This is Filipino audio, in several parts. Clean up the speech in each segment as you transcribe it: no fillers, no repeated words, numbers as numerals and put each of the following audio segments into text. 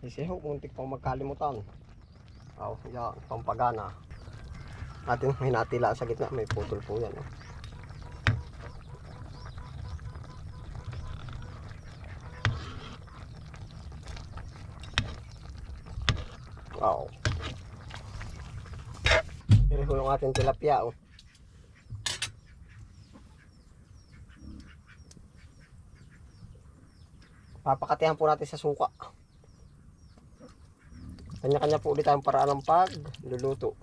Isiho, muntik pang magkalimutan. Aw, yan, pampagana. Atin hinatila sa gitna, may putol po yan. Oh. Wow. Pero yung ating tilapia. Oh. Papakatihan po natin sa suka. Kanya-kanya po ulit tayong paraan ng pagluluto.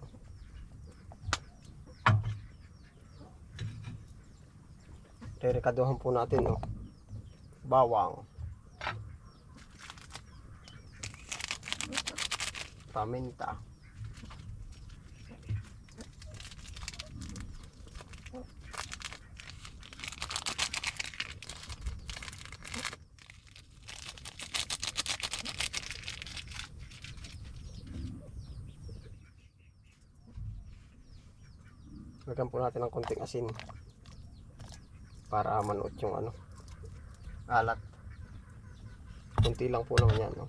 Rerekaduhan po natin, no? Bawang, paminta, lagyan po natin ng konting asin para manuot yung ano, alat. Kunti lang po naman yan, no?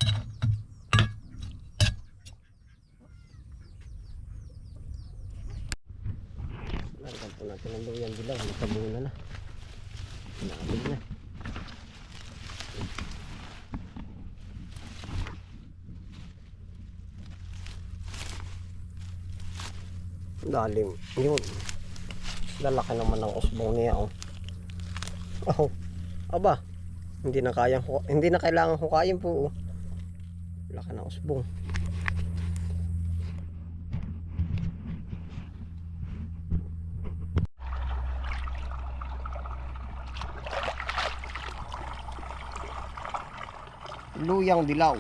Lagyan po natin ng luyan dilaw, nakabuna na, naabig na. Lalim yun, lalaki naman ng usbong niya. Oh, oh, aba, hindi na kailangan hukayin po. Oh, laki ng usbong. Luyang dilaw.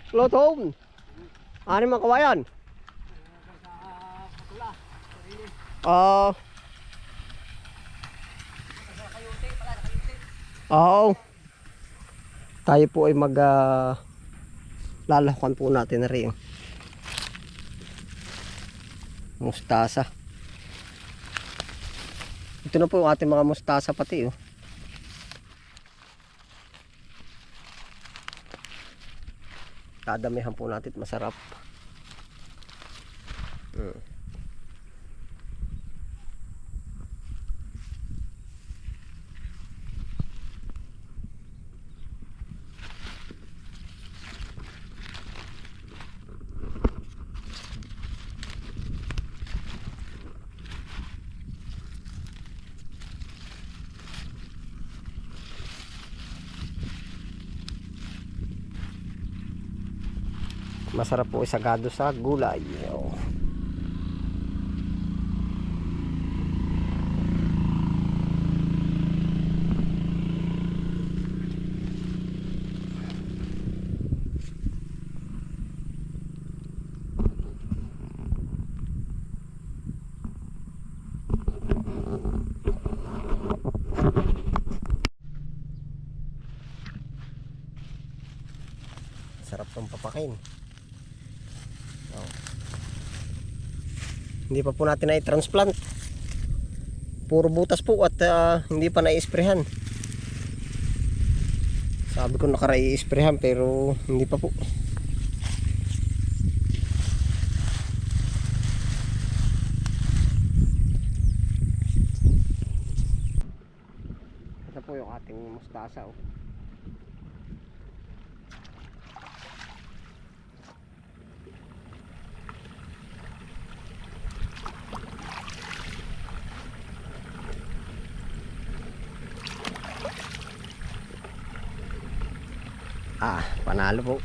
Lotong. Ano mga kawayan? Ah. Oo. Tayo po ay lalahukan po natin na rin. Mustasa. Ito na po yung ating mga mustasa pati, oh. Dadamihan po natin, masarap. Masarap po isagado sa gulay. Oh. Sarap tong papakin. Oh. Hindi pa po natin na-transplant. Puro butas po at hindi pa na-isprehan. Sabi ko naka-i-isprehan pero hindi pa po. Ito po yung ating mustasa. Oh. Panalo po.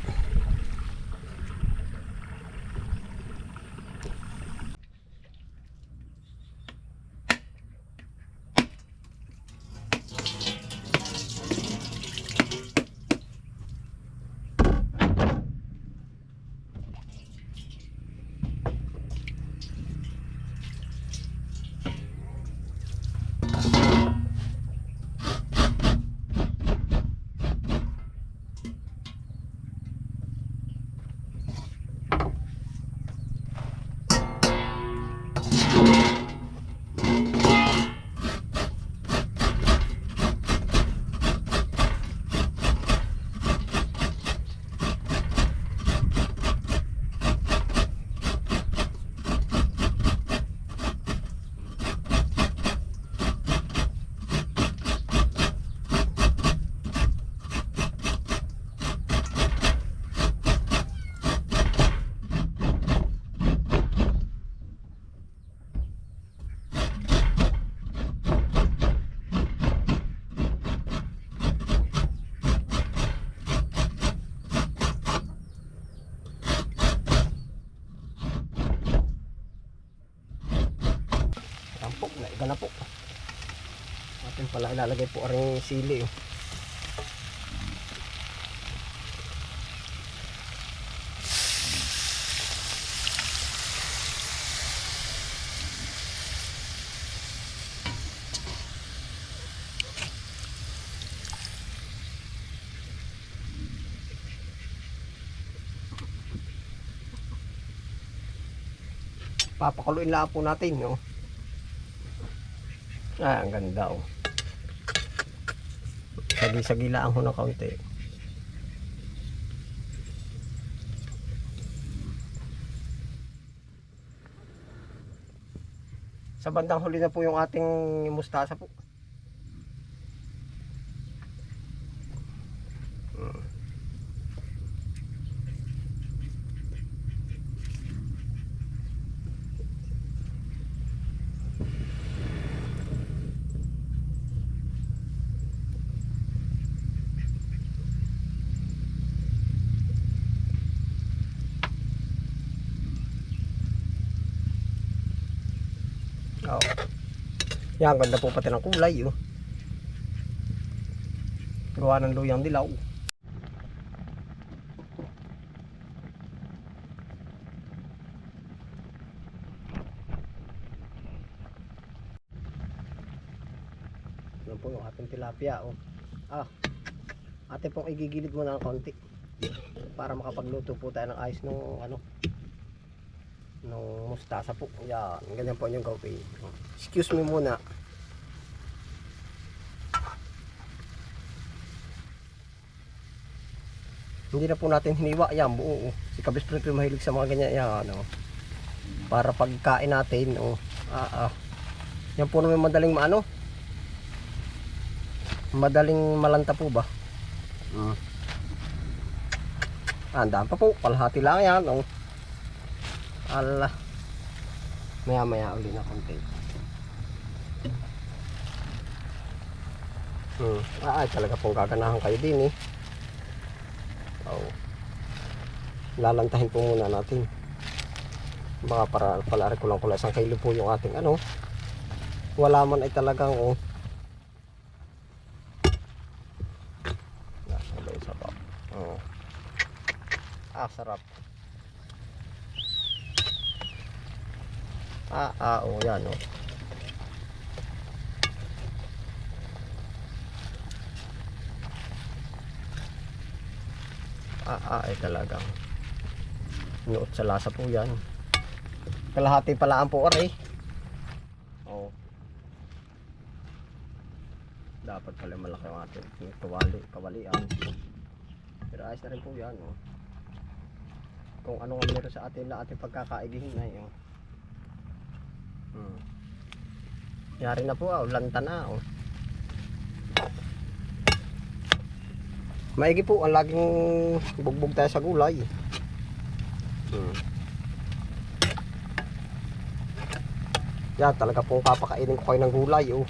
Naiga na po. Atin pala ilalagay po rin sili. Oh. Papakuluin lang po natin, no? Ang ganda, oh. Sagi-sagilaan ko ng kaunti. Sa bandang huli na po yung ating mustasa po. Oh. Yan, ganda po pati ng kulay, oh. Gawa ng luyang dilaw. Yan po yung ating tilapia, oh. Ate pong igigilid mo ng konti para makapagluto po tayo ng ayos nung nung mustasa po. Yan, ganyan po yung gawin. Excuse me muna. Hindi na po natin hiniwa. Yan, buo. Si Kabisprin po mahilig sa mga ganyan. Yan, oh. Para pagkain natin, oh. Yan po naman madaling madaling malanta po ba? Andaan pa po. Kalahati lang yan, oh. Ala, maya uli na konti. Ay, talaga pong gaganahan kayo din, eh. Lalantahin po muna natin. Baka palari ko lang kung isang kilo po yung ating wala man ay talagang sarap. Yan, oh. Ay talagang nuot sa lasa po yan. Kalahati palaan po aray. Dapat pala malaki ang ating kawalian. Pero ayos na rin po yan, oh. Kung ano nga meron sa atin na ating pagkakaigihin na yun. Yari na po, lanta na, oh. Maigi po ang laging bugbog tayo sa gulay. Yan, talaga po papakainin ko kayo ng gulay, oh.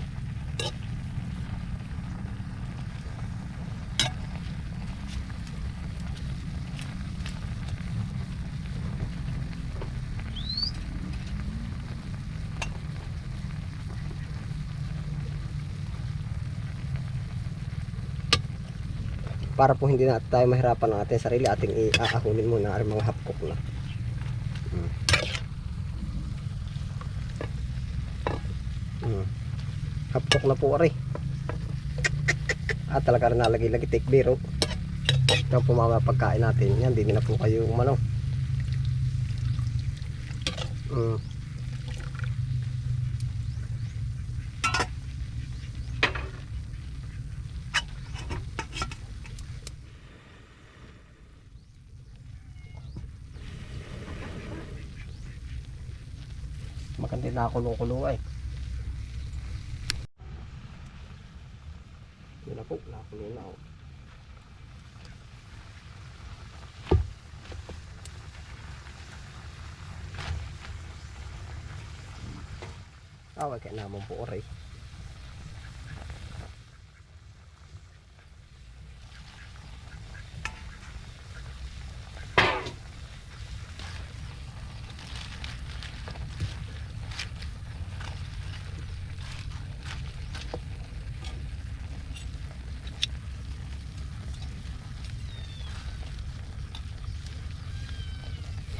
Para po hindi na tayo mahirapan ng ating sarili, ating iaahunin muna ang mga hapkok na. Hapkok na po ari. Talaga rin nalagay-lagi take biro. Ito po mga pagkain natin. Yan, hindi na po kayo maganda na kulo-kulo ay. Yun na po, nakulo na, oh. Wag kaya naman po oray.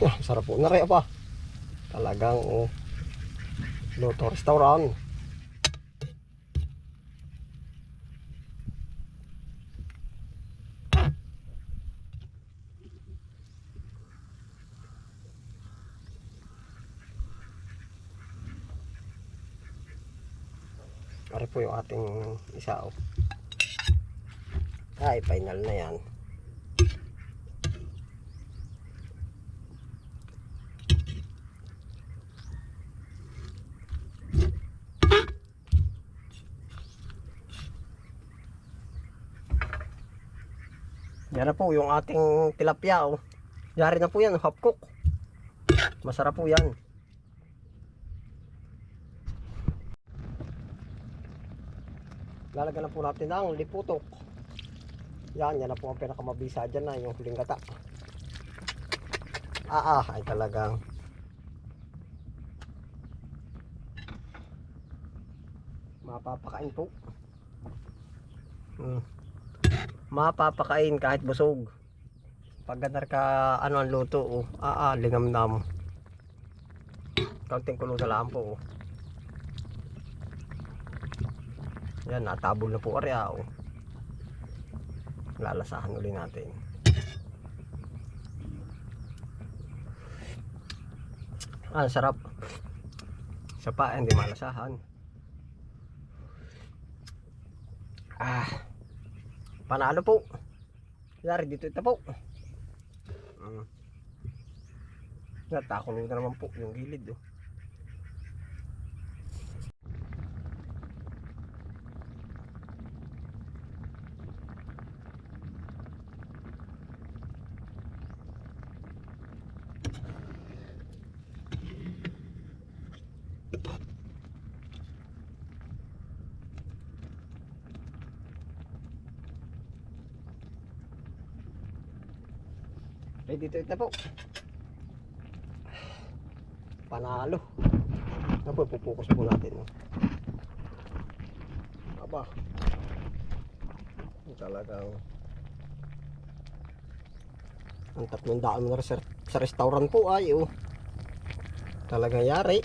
Sarap po na rin pa. Talagang luto restaurant. Ari po yung ating isa. Ay, final na yan. Yan na po yung ating tilapia. Yari na po yan, half cook. Masarap po yan. Lalagyan na po natin ng liputok. Yan na po ang pinakamabisa dyan na yung huling gata. Ay talagang mapapakain po. Mapapakain kahit busog. Pag ganar ka ano ang luto, lingam nam. Kaunting kulo na lang po. Yan, natabol na po area. Lalasahan ulit natin. Sarap. Isa pa, hindi malasahan. Panalo po. Yari dito ito po. Natakulo na naman po yung gilid. Dito ito po. Panalo. Pupukus po natin. Aba. Talagang ang 300 na sa restaurant po ay talagang yari.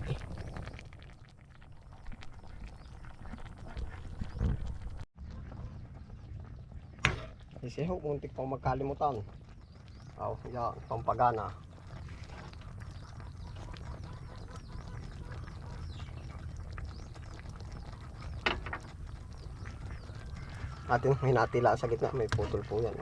Isiho, muntik pang magkalimutan. Yan, pampagana. Atin hinatila sa gitna, may putol po yan.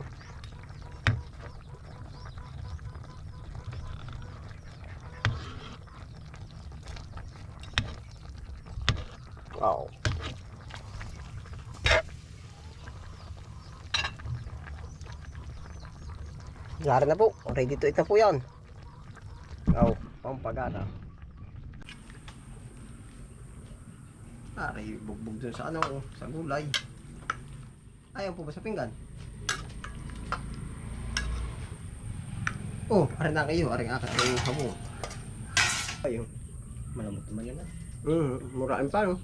Yari na po. Ready to eat na po yan. Pampagana. Bugbog dun sa sa gulay. Ayaw po ba sa pinggan? Ari na kayo. Ari nga kayo habo. Ayun. Malamot naman yan. Murain pa no?